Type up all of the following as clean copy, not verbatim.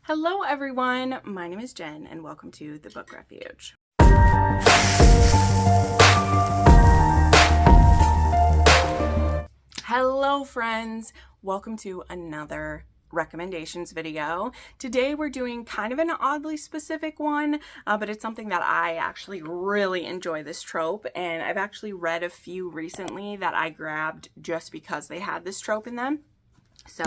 Hello everyone, my name is Jen and welcome to the Book Refuge. Hello friends, welcome to another recommendations video. Today we're doing kind of an oddly specific one, but it's something that I actually really enjoy, this trope, and I've actually read a few recently that I grabbed just because they had this trope in them. So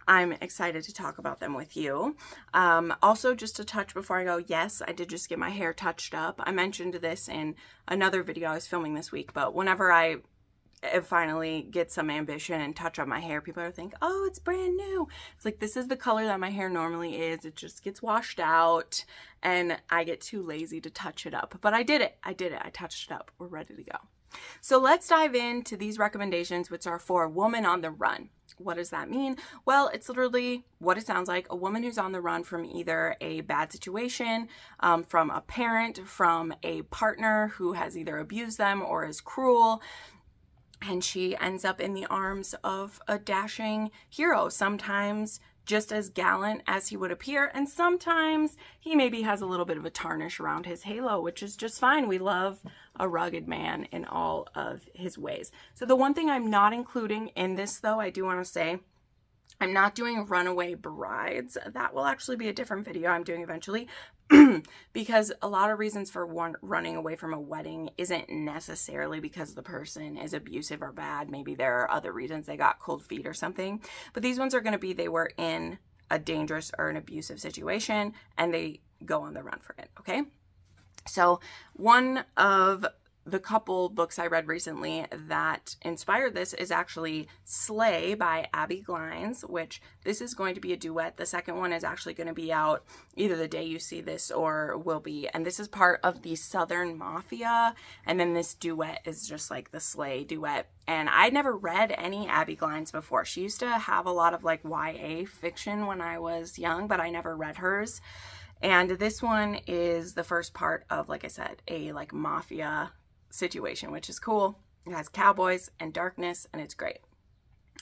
I'm excited to talk about them with you. Also, just to touch before I go, yes, I did just get my hair touched up. I mentioned this in another video I was filming this week, but whenever I finally get some ambition and touch up my hair, people are thinking, oh, it's brand new. It's like, this is the color that my hair normally is. It just gets washed out and I get too lazy to touch it up. But I did it. I touched it up. We're ready to go. So let's dive into these recommendations, which are for a woman on the run. What does that mean? Well, it's literally what it sounds like, a woman who's on the run from either a bad situation, from a parent, from a partner who has either abused them or is cruel, and she ends up in the arms of a dashing hero, sometimes just as gallant as he would appear, and sometimes he maybe has a little bit of a tarnish around his halo, which is just fine. We love a rugged man in all of his ways. So the one thing I'm not including in this, though, I do want to say, I'm not doing runaway brides. That will actually be a different video I'm doing eventually, because a lot of reasons for running away from a wedding isn't necessarily because the person is abusive or bad. Maybe there are other reasons, they got cold feet or something. But these ones are going to be they were in a dangerous or an abusive situation and they go on the run for it, okay? So one of the couple books I read recently that inspired this is actually Slay by Abby Glines, which this is going to be a duet. The second one is actually going to be out either the day you see this or will be. And this is part of the Southern Mafia. And then this duet is just like the Slay duet. And I'd never read any Abby Glines before. She used to have a lot of like YA fiction when I was young, but I never read hers. And this one is the first part of, like I said, a like mafia situation, which is cool. It has cowboys and darkness and it's great.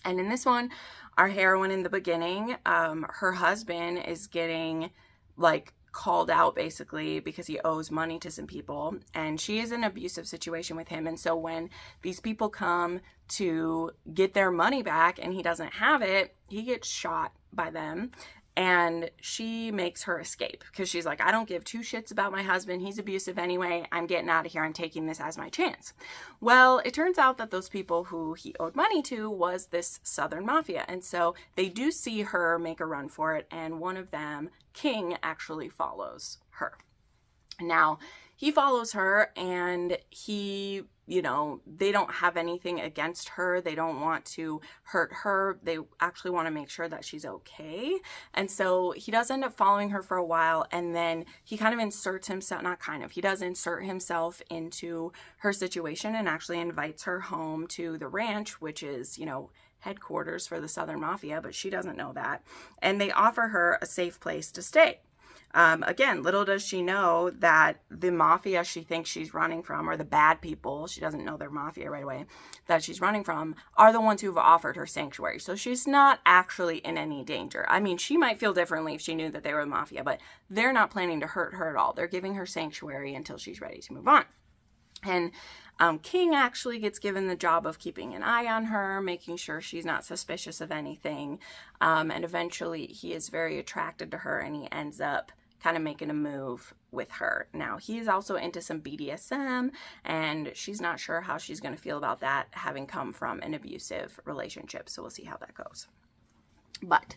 And in this one, our heroine in the beginning, her husband is getting like called out basically because he owes money to some people, and she is in an abusive situation with him. And so when these people come to get their money back and he doesn't have it, he gets shot by them. And she makes her escape because she's like, I don't give two shits about my husband. He's abusive anyway. I'm getting out of here. I'm taking this as my chance. Well, it turns out that those people who he owed money to was this Southern Mafia. And so they do see her make a run for it. And one of them, King, actually follows her. Now, he follows her and he, you know, they don't have anything against her. They don't want to hurt her. They actually want to make sure that she's okay. And so he does end up following her for a while, and then he kind of inserts himself, not kind of, he does insert himself into her situation and actually invites her home to the ranch, which is, you know, headquarters for the Southern Mafia, but she doesn't know that. And they offer her a safe place to stay. Again, little does she know that the mafia she thinks she's running from, or the bad people, she doesn't know they're mafia right away, that she's running from, are the ones who've offered her sanctuary. So she's not actually in any danger. I mean, she might feel differently if she knew that they were mafia, but they're not planning to hurt her at all. They're giving her sanctuary until she's ready to move on. And King actually gets given the job of keeping an eye on her, making sure she's not suspicious of anything. And eventually he is very attracted to her and he ends up kind of making a move with her. Now, he's also into some BDSM and she's not sure how she's going to feel about that, having come from an abusive relationship. So we'll see how that goes. But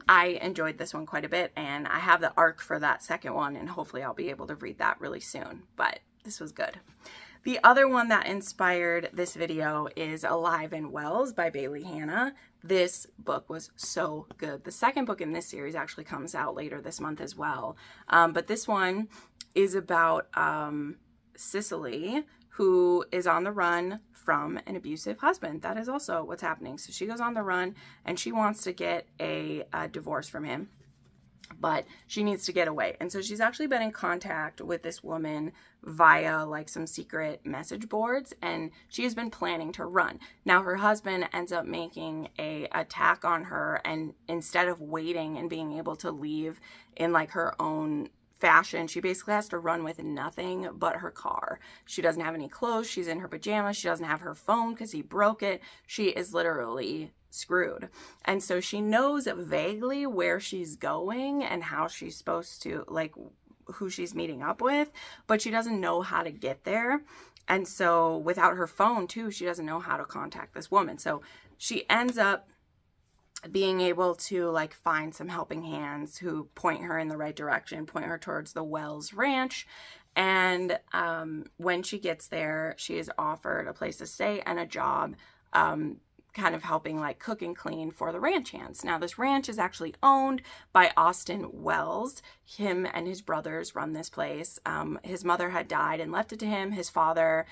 I enjoyed this one quite a bit, and I have the arc for that second one, and hopefully I'll be able to read that really soon. But this was good. The other one that inspired this video is Alive and Wells by Bailey Hanna. This book was so good. The second book in this series actually comes out later this month as well. But this one is about Cicely, who is on the run from an abusive husband. That is also what's happening. So she goes on the run and she wants to get a divorce from him. but she needs to get away. And so she's actually been in contact with this woman via like some secret message boards, and she has been planning to run. Now her husband ends up making a attack on her, and instead of waiting and being able to leave in like her own fashion, she basically has to run with nothing but her car. She doesn't have any clothes. She's in her pajamas. She doesn't have her phone because he broke it. She is literally screwed. And so she knows vaguely where she's going and how she's supposed to, like, who she's meeting up with, but she doesn't know how to get there. And so without her phone too, she doesn't know how to contact this woman. So she ends up being able to like find some helping hands who point her in the right direction, point her towards the Wells Ranch. And when she gets there, she is offered a place to stay and a job, kind of helping like cook and clean for the ranch hands. Now this ranch is actually owned by Austin Wells. Him and his brothers run this place. His mother had died and left it to him. His father,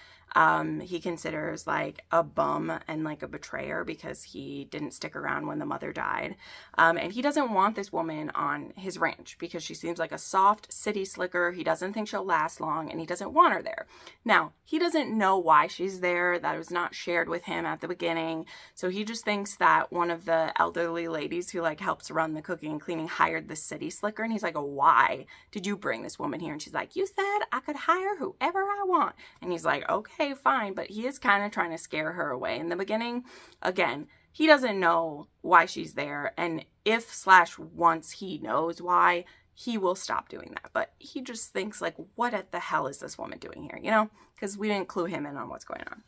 he considers like a bum and like a betrayer because he didn't stick around when the mother died. And he doesn't want this woman on his ranch because she seems like a soft city slicker. He doesn't think she'll last long and he doesn't want her there. Now, he doesn't know why she's there. That was not shared with him at the beginning. So he just thinks that one of the elderly ladies who like helps run the cooking and cleaning hired the city slicker. And he's like, why did you bring this woman here? And she's like, you said I could hire whoever I want. And he's like, okay, fine. But he is kind of trying to scare her away in the beginning. Again, he doesn't know why she's there. And if/once he knows why, he will stop doing that. But he just thinks like, what the hell is this woman doing here? You know, because we didn't clue him in on what's going on.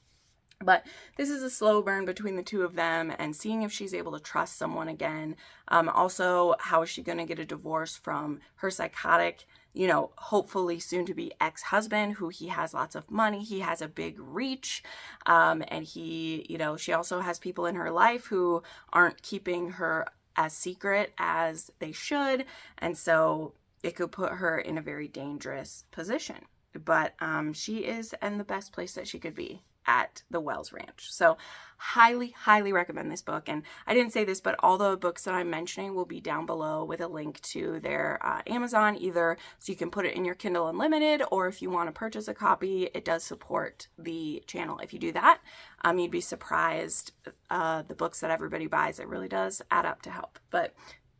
But this is a slow burn between the two of them and seeing if she's able to trust someone again. Also, how is she going to get a divorce from her psychotic, you know, hopefully soon to be ex-husband, who he has lots of money. He has a big reach. And he, you know, she also has people in her life who aren't keeping her as secret as they should. And so it could put her in a very dangerous position. But she is in the best place that she could be, at the Wells Ranch. So highly, highly recommend this book. And I didn't say this, but all the books that I'm mentioning will be down below with a link to their Amazon, either so you can put it in your Kindle Unlimited, or if you want to purchase a copy, it does support the channel. If you do that, you'd be surprised. The books that everybody buys, it really does add up to help. But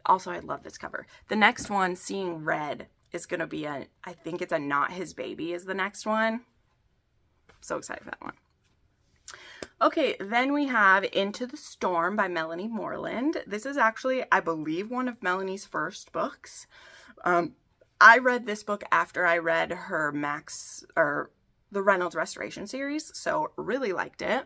also, I love this cover. The next one, Seeing Red, is going to be I think it's a Not His Baby is the next one. So excited for that one. Okay, then we have Into the Storm by Melanie Moreland. This is actually, I believe, one of Melanie's first books. I read this book after I read her the Reynolds Restoration series, so really liked it.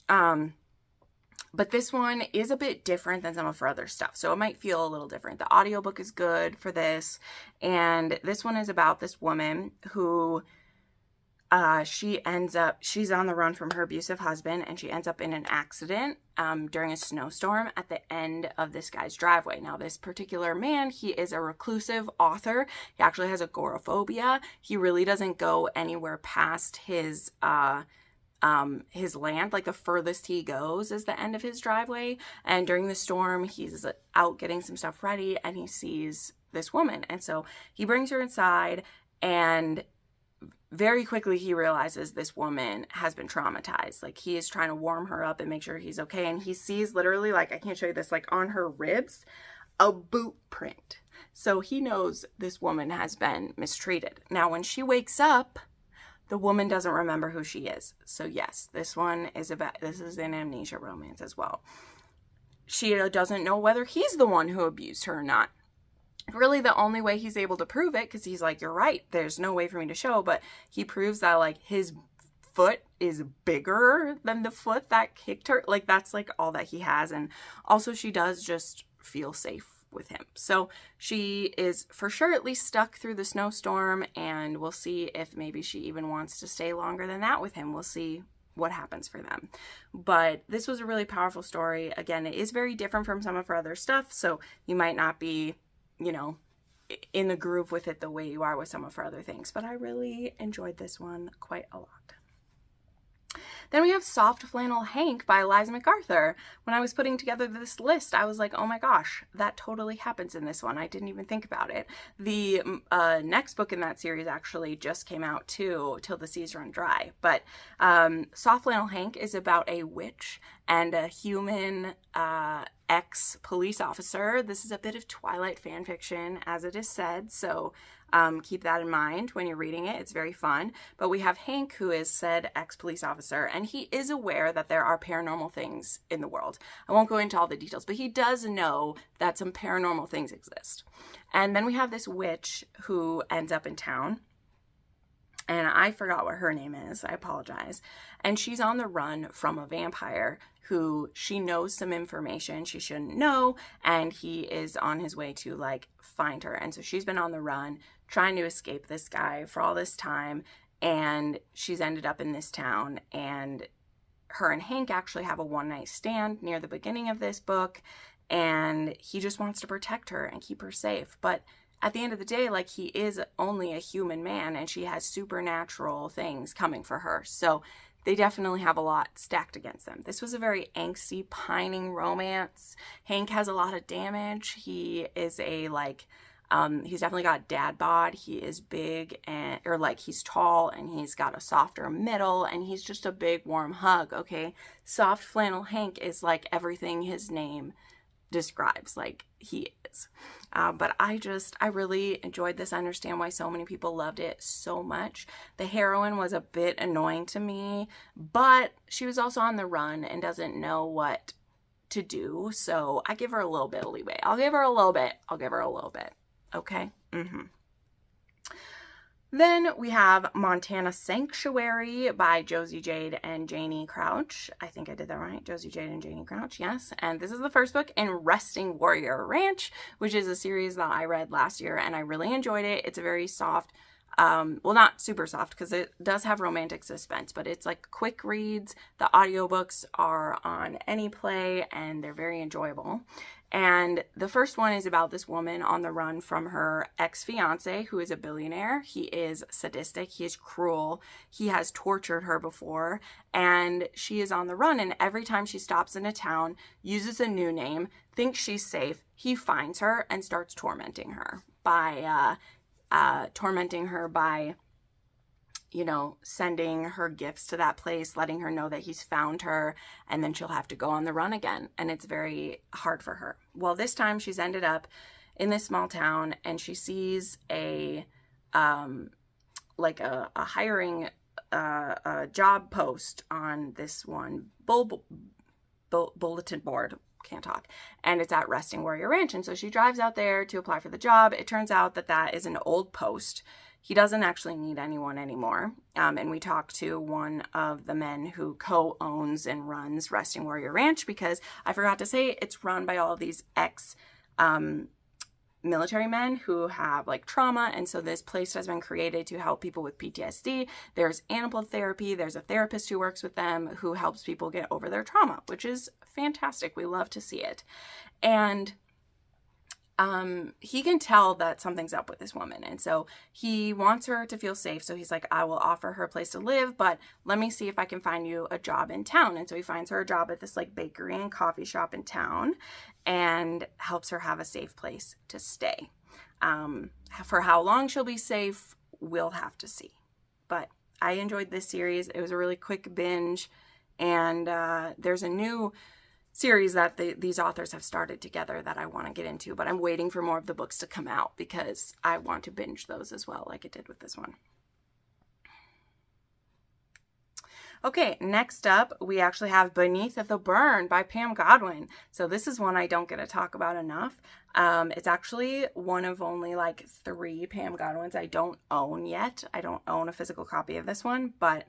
But this one is a bit different than some of her other stuff, so it might feel a little different. The audiobook is good for this, and this one is about this woman who she's on the run from her abusive husband, and she ends up in an accident during a snowstorm at the end of this guy's driveway. Now, this particular man, he is a reclusive author. He actually has agoraphobia. He really doesn't go anywhere past his land. Like, the furthest he goes is the end of his driveway. And during the storm, he's out getting some stuff ready, and he sees this woman. And so he brings her inside, and very quickly he realizes this woman has been traumatized. Like, he is trying to warm her up and make sure he's okay. And he sees literally, like, I can't show you this, like on her ribs, a boot print. So he knows this woman has been mistreated. Now, when she wakes up, the woman doesn't remember who she is. So yes, this is an amnesia romance as well. She doesn't know whether he's the one who abused her or not. Really, the only way he's able to prove it, because he's like, you're right, there's no way for me to show, but he proves that, like, his foot is bigger than the foot that kicked her. Like, that's, like, all that he has. And also, she does just feel safe with him. So she is for sure at least stuck through the snowstorm, and we'll see if maybe she even wants to stay longer than that with him. We'll see what happens for them. But this was a really powerful story. Again, it is very different from some of her other stuff, so you might not be, you know, in the groove with it the way you are with some of her other things. But I really enjoyed this one quite a lot. Then we have Soft Flannel Hank by Eliza MacArthur. When I was putting together this list, I was like, oh my gosh, that totally happens in this one. I didn't even think about it. The next book in that series actually just came out too, Till the Seas Run Dry. But Soft Flannel Hank is about a witch and a human ex-police officer. This is a bit of Twilight fan fiction, as it is said, so keep that in mind when you're reading it. It's very fun. But we have Hank, who is said ex-police officer, and he is aware that there are paranormal things in the world. I won't go into all the details, but he does know that some paranormal things exist. And then we have this witch who ends up in town, and I forgot what her name is. I apologize. And she's on the run from a vampire who she knows some information she shouldn't know, and he is on his way to like find her. And so she's been on the run trying to escape this guy for all this time, and she's ended up in this town, and her and Hank actually have a one-night stand near the beginning of this book, and he just wants to protect her and keep her safe. But at the end of the day, like, he is only a human man, and she has supernatural things coming for her. So they definitely have a lot stacked against them. This was a very angsty, pining romance. Hank has a lot of damage. He is a, like, he's definitely got dad bod. He is big, and, or like, he's tall, and he's got a softer middle, and he's just a big warm hug, okay? Soft Flannel Hank is like everything his name describes, like he is. But I really enjoyed this. I understand why so many people loved it so much. The heroine was a bit annoying to me, but she was also on the run and doesn't know what to do. So I give her a little bit of leeway. I'll give her a little bit. Okay? Then we have Montana Sanctuary by Josie Jade and Janie Crouch. I think I did that right. Josie Jade and Janie Crouch, yes. And this is the first book in Resting Warrior Ranch, which is a series that I read last year, and I really enjoyed it. It's a very soft, well, not super soft, because it does have romantic suspense, but it's like quick reads. The audiobooks are on AnyPlay, and they're very enjoyable. And the first one is about this woman on the run from her ex-fiance, who is a billionaire. He is sadistic. He is cruel. He has tortured her before, and she is on the run. And every time she stops in a town, uses a new name, thinks she's safe, he finds her and starts tormenting her by, you know, sending her gifts to that place, letting her know that he's found her, and then she'll have to go on the run again. And it's very hard for her. Well, this time she's ended up in this small town, and she sees a hiring a job post on this one bulletin board. Can't talk. And it's at Resting Warrior Ranch. And so she drives out there to apply for the job. It turns out that that is an old post. He doesn't actually need anyone anymore. And we talked to one of the men who co-owns and runs Resting Warrior Ranch, because I forgot to say it's run by all of these military men who have like trauma, and so this place has been created to help people with PTSD. There's animal therapy. There's a therapist who works with them who helps people get over their trauma, which is fantastic. We love to see it. And he can tell that something's up with this woman, and so he wants her to feel safe. So he's like, I will offer her a place to live, but let me see if I can find you a job in town. And so he finds her a job at this like bakery and coffee shop in town, and helps her have a safe place to stay. For how long she'll be safe, we'll have to see. But I enjoyed this series. It was a really quick binge, and there's a new series that these authors have started together that I want to get into, but I'm waiting for more of the books to come out because I want to binge those as well, like I did with this one. Okay, next up, we actually have Beneath the Burn by Pam Godwin. So this is one I don't get to talk about enough. It's actually one of only like 3 Pam Godwins I don't own yet. I don't own a physical copy of this one, but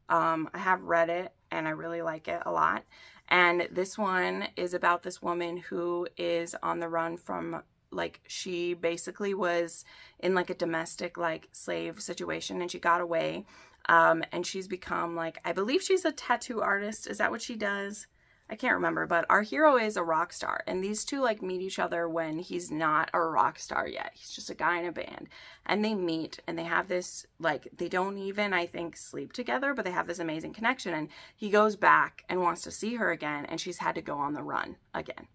I have read it and I really like it a lot. And this one is about this woman who is on the run from, like, she basically was in like a domestic like slave situation, and she got away. And she's become like, I believe she's a tattoo artist. Is that what she does? I can't remember, but our hero is a rock star, and these two like meet each other when he's not a rock star yet. He's just a guy in a band, and they meet and they have this, like, they don't even, I think, sleep together, but they have this amazing connection, and he goes back and wants to see her again, and she's had to go on the run again.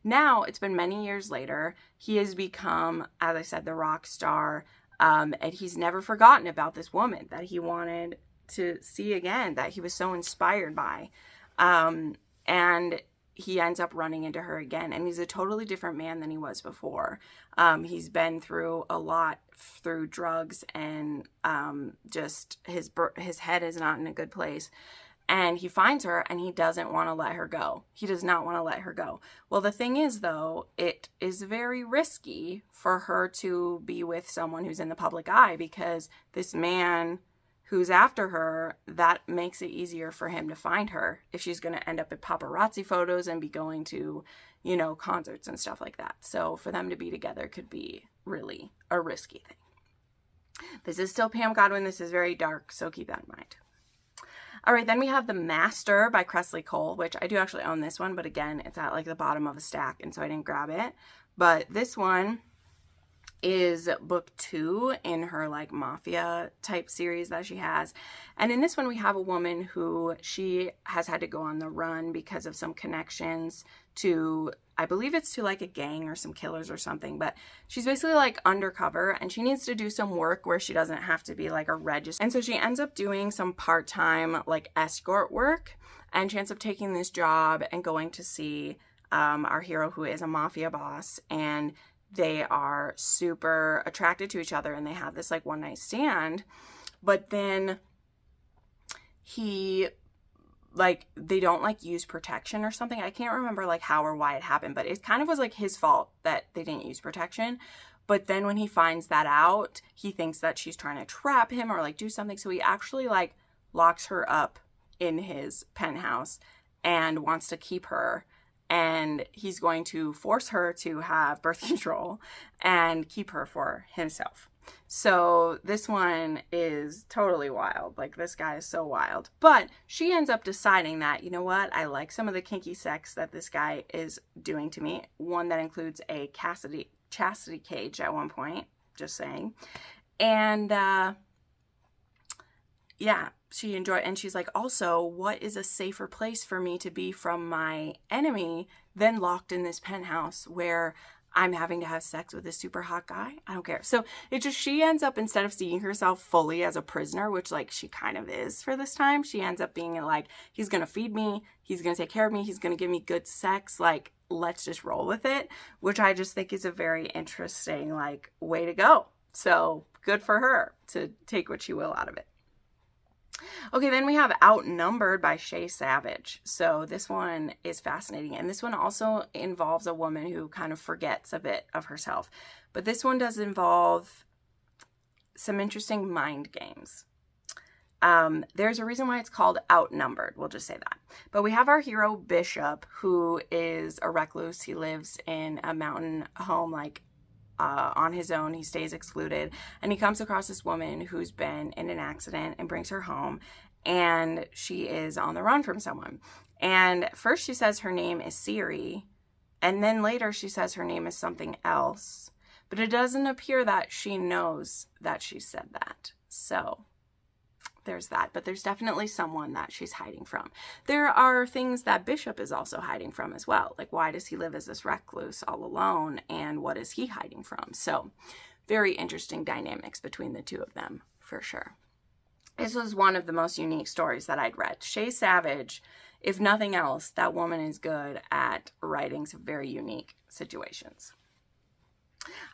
Now, it's been many years later, he has become, as I said, the rock star, and he's never forgotten about this woman that he wanted to see again, that he was so inspired by. And he ends up running into her again, and he's a totally different man than he was before. He's been through a lot through drugs, and just his head is not in a good place. And he finds her, and he doesn't want to let her go. He does not want to let her go. Well, the thing is, though, it is very risky for her to be with someone who's in the public eye, because this man who's after her, that makes it easier for him to find her if she's going to end up at paparazzi photos and be going to, you know, concerts and stuff like that. So for them to be together could be really a risky thing. This is still Pam Godwin. This is very dark, so keep that in mind. All right, then we have The Master by Cressley Cole, which I do actually own this one, but again, it's at like the bottom of a stack, and so I didn't grab it. But this one is book 2 in her like Mafia type series that she has. And in this one, we have a woman who she has had to go on the run because of some connections to, I believe it's to like a gang or some killers or something, but she's basically like undercover, and she needs to do some work where she doesn't have to be like a register. And so she ends up doing some part-time like escort work, and she ends up taking this job and going to see our hero, who is a mafia boss, and they are super attracted to each other, and they have this like one night stand. But then he, like, they don't like use protection or something. I can't remember like how or why it happened, but it kind of was like his fault that they didn't use protection. But then when he finds that out, he thinks that she's trying to trap him or like do something. So he actually like locks her up in his penthouse and wants to keep her. And he's going to force her to have birth control and keep her for himself. So this one is totally wild. Like, this guy is so wild. But she ends up deciding that, you know what, I like some of the kinky sex that this guy is doing to me. One that includes a chastity cage at one point, just saying. And yeah, she enjoyed, and she's like, also, what is a safer place for me to be from my enemy than locked in this penthouse where I'm having to have sex with a super hot guy? I don't care. So it just, she ends up, instead of seeing herself fully as a prisoner, which like she kind of is for this time, she ends up being like, he's going to feed me, he's going to take care of me, he's going to give me good sex, like, let's just roll with it, which I just think is a very interesting, like, way to go. So good for her to take what she will out of it. Okay, then we have Outnumbered by Shay Savage. So this one is fascinating. And this one also involves a woman who kind of forgets a bit of herself. But this one does involve some interesting mind games. There's a reason why it's called Outnumbered. We'll just say that. But we have our hero, Bishop, who is a recluse. He lives in a mountain home, like, on his own. He stays excluded, and he comes across this woman who's been in an accident and brings her home, and she is on the run from someone. And first she says her name is Siri, and then later she says her name is something else, but it doesn't appear that she knows that she said that. So there's that, but there's definitely someone that she's hiding from. There are things that Bishop is also hiding from as well. Like, why does he live as this recluse all alone, and what is he hiding from? So very interesting dynamics between the two of them, for sure. This was one of the most unique stories that I'd read. Shay Savage, if nothing else, that woman is good at writing some very unique situations.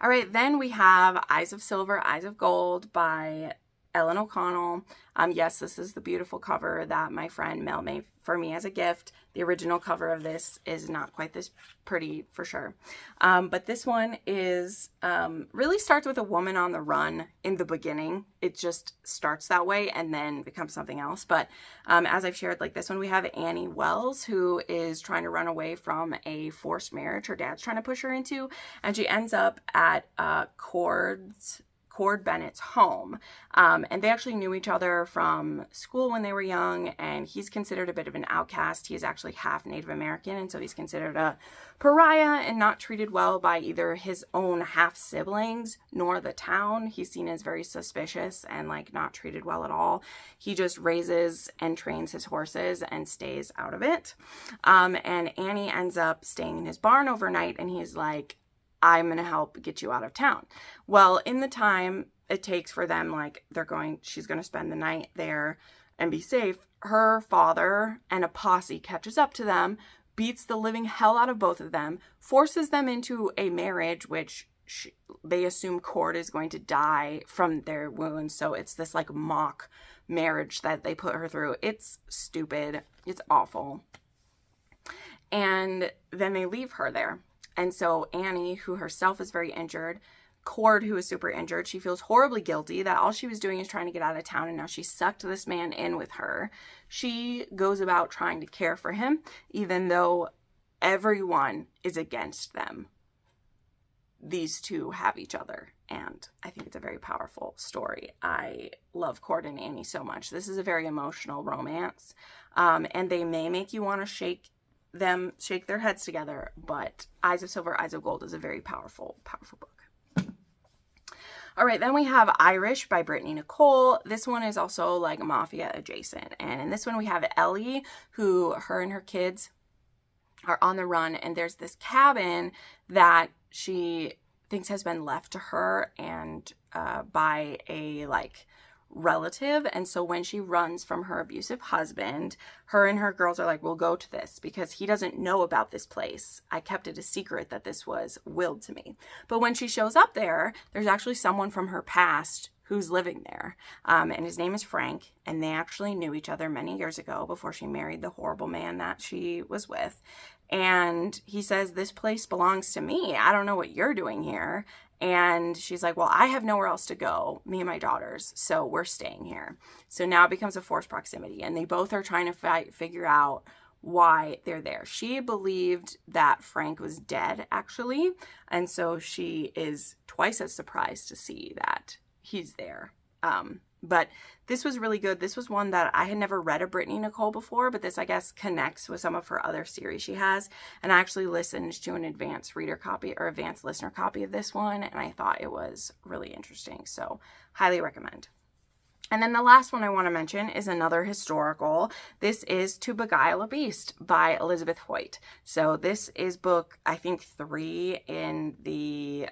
All right, then we have Eyes of Silver, Eyes of Gold by Ellen O'Connell. Yes, this is the beautiful cover that my friend Mel made for me as a gift. The original cover of this is not quite this pretty, for sure. But this one is really starts with a woman on the run in the beginning. It just starts that way and then becomes something else. But as I've shared, like this one, we have Annie Wells, who is trying to run away from a forced marriage her dad's trying to push her into, and she ends up at Cord Bennett's home. And they actually knew each other from school when they were young, and he's considered a bit of an outcast. He is actually half Native American, and so he's considered a pariah and not treated well by either his own half siblings nor the town. He's seen as very suspicious and like not treated well at all. He just raises and trains his horses and stays out of it. And Annie ends up staying in his barn overnight, and he's like, I'm going to help get you out of town. Well, in the time it takes for them, like she's going to spend the night there and be safe, her father and a posse catches up to them, beats the living hell out of both of them, forces them into a marriage, which they assume Cord is going to die from their wounds. So it's this like mock marriage that they put her through. It's stupid. It's awful. And then they leave her there. And so Annie, who herself is very injured, Cord, who is super injured, she feels horribly guilty that all she was doing is trying to get out of town, and now she sucked this man in with her. She goes about trying to care for him, even though everyone is against them. These two have each other, and I think it's a very powerful story. I love Cord and Annie so much. This is a very emotional romance, and they may make you want to shake their heads together, but Eyes of Silver, Eyes of Gold is a very powerful book. All right, then we have Irish by Brittany Nicole. This one is also like Mafia adjacent, and in this one we have Ellie, who her and her kids are on the run, and there's this cabin that she thinks has been left to her and by a like relative. And so when she runs from her abusive husband, her and her girls are like, we'll go to this because he doesn't know about this place. I kept it a secret that this was willed to me. But when she shows up there, there's actually someone from her past who's living there. And his name is Frank, and they actually knew each other many years ago before she married the horrible man that she was with. And he says, this place belongs to me. I don't know what you're doing here. And she's like, well, I have nowhere else to go, me and my daughters, so we're staying here. So now it becomes a forced proximity, and they both are trying to figure out why they're there. She believed that Frank was dead, actually, and so she is twice as surprised to see that he's there. But this was really good. This was one that I had never read of Brittany Nicole before, but this, I guess, connects with some of her other series she has. And I actually listened to an advanced reader copy or advanced listener copy of this one, and I thought it was really interesting. So highly recommend. And then the last one I want to mention is another historical. This is To Beguile a Beast by Elizabeth Hoyt. So this is book, I think, 3 in the...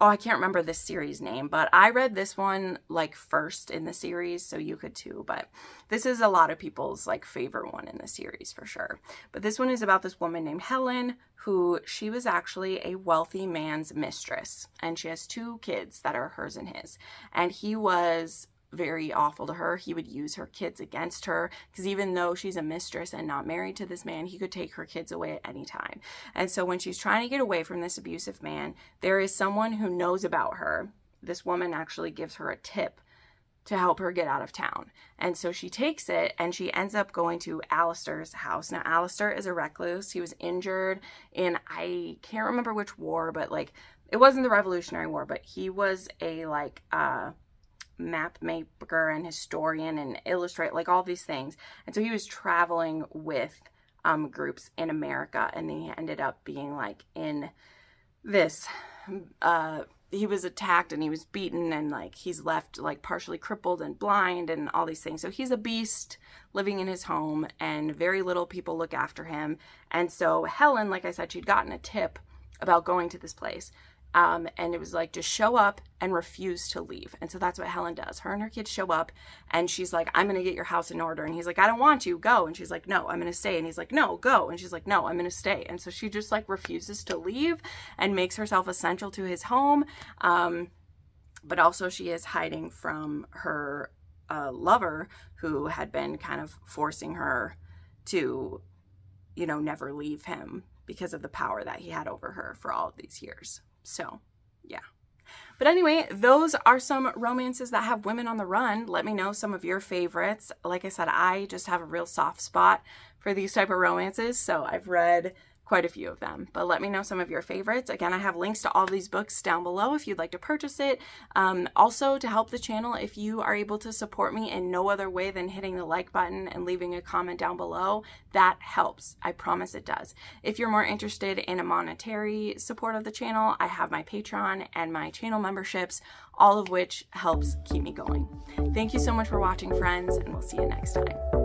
I can't remember this series name, but I read this one like first in the series, so you could too. But this is a lot of people's like favorite one in the series for sure. But this one is about this woman named Helen, who she was actually a wealthy man's mistress, and she has 2 kids that are hers and his. And he was very awful to her. He would use her kids against her because even though she's a mistress and not married to this man, he could take her kids away at any time. And so when she's trying to get away from this abusive man, there is someone who knows about her. This woman actually gives her a tip to help her get out of town. And so she takes it, and she ends up going to Alistair's house. Now, Alistair is a recluse. He was injured in, I can't remember which war, but like, it wasn't the Revolutionary War, but he was a like, map maker and historian and illustrator, like all these things. And so he was traveling with groups in America, and he ended up being like in this he was attacked and he was beaten, and like he's left like partially crippled and blind and all these things. So he's a beast living in his home, and very little people look after him. And so Helen, like I said, she'd gotten a tip about going to this place. And it was like, just show up and refuse to leave. And so that's what Helen does. Her and her kids show up, and she's like, I'm going to get your house in order. And he's like, I don't want you, go. And she's like, no, I'm going to stay. And he's like, no, go. And she's like, no, I'm going to stay. And so she just like refuses to leave and makes herself essential to his home. But also she is hiding from her lover, who had been kind of forcing her to, you know, never leave him because of the power that he had over her for all of these years. So, yeah. But anyway, those are some romances that have women on the run. Let me know some of your favorites. Like I said, I just have a real soft spot for these type of romances. So I've read quite a few of them, but let me know some of your favorites. Again, I have links to all these books down below if you'd like to purchase it. Also, to help the channel, if you are able to support me in no other way than hitting the like button and leaving a comment down below, that helps. I promise it does. If you're more interested in a monetary support of the channel, I have my Patreon and my channel memberships, all of which helps keep me going. Thank you so much for watching, friends, and we'll see you next time.